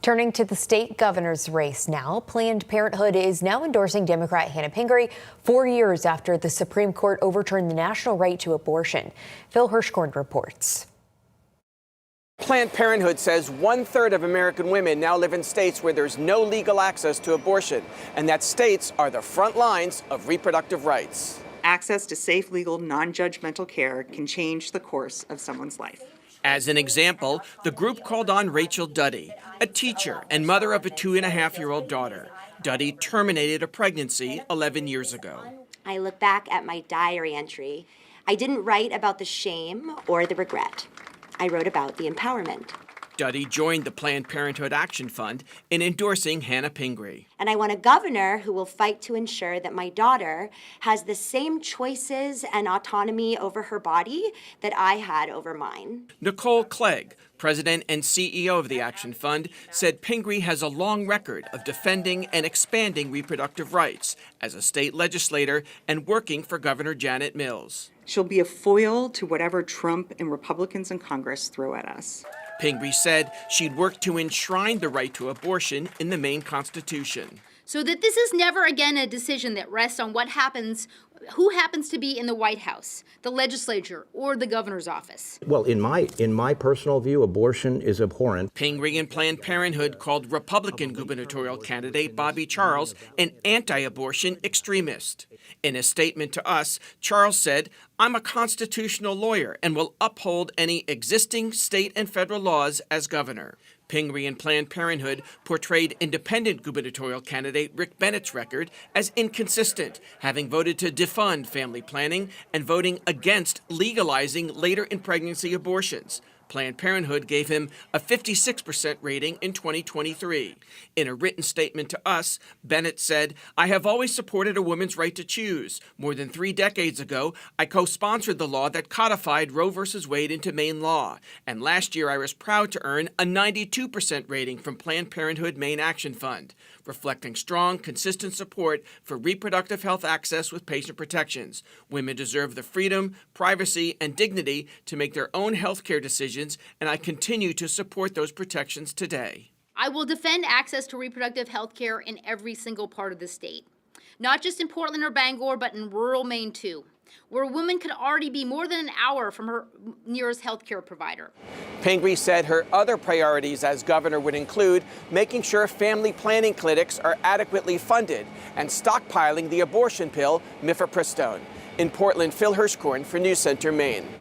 Turning to the state governor's race now, Planned Parenthood is now endorsing Democrat Hannah Pingree 4 years after the Supreme Court overturned the national right to abortion. Phil Hirschkorn reports. Planned Parenthood says 1/3 of American women now live in states where there's no legal access to abortion, and that states are the front lines of reproductive rights. Access to safe, legal, non-judgmental care can change the course of someone's life. As an example, the group called on Rachel Duddy, a teacher and mother of a 2.5-year-old daughter. Duddy terminated a pregnancy 11 years ago. I look back at my diary entry. I didn't write about the shame or the regret. I wrote about the empowerment. Duddy joined the Planned Parenthood Action Fund in endorsing Hannah Pingree. And I want a governor who will fight to ensure that my daughter has the same choices and autonomy over her body that I had over mine. Nicole Clegg, president and CEO of the Action Fund, said Pingree has a long record of defending and expanding reproductive rights as a state legislator and working for Governor Janet Mills. She'll be a foil to whatever Trump and Republicans in Congress throw at us. Pingree said she'd work to enshrine the right to abortion in the Maine Constitution. So that this is never again a decision that rests on who happens to be in the White House, the legislature, or the governor's office. Well, in my personal view, abortion is abhorrent. Pingree and Planned Parenthood called Republican gubernatorial candidate Bobby Charles an anti-abortion extremist. In a statement to us, Charles said, "I'm a constitutional lawyer and will uphold any existing state and federal laws as governor." Pingree and Planned Parenthood portrayed independent gubernatorial candidate Rick Bennett's record as inconsistent, having voted to defund family planning and voting against legalizing later in pregnancy abortions. Planned Parenthood gave him a 56% rating in 2023. In a written statement to us, Bennett said, "I have always supported a woman's right to choose. More than 3 decades ago, I co-sponsored the law that codified Roe v. Wade into Maine law. And last year, I was proud to earn a 92% rating from Planned Parenthood Maine Action Fund, reflecting strong, consistent support for reproductive health access with patient protections. Women deserve the freedom, privacy, and dignity to make their own health care decisions, and I continue to support those protections today." I will defend access to reproductive health care in every single part of the state, not just in Portland or Bangor, but in rural Maine too, where a woman could already be more than an hour from her nearest health care provider. Pingree said her other priorities as governor would include making sure family planning clinics are adequately funded and stockpiling the abortion pill Mifepristone. In Portland, Phil Hirschkorn for News Center, Maine.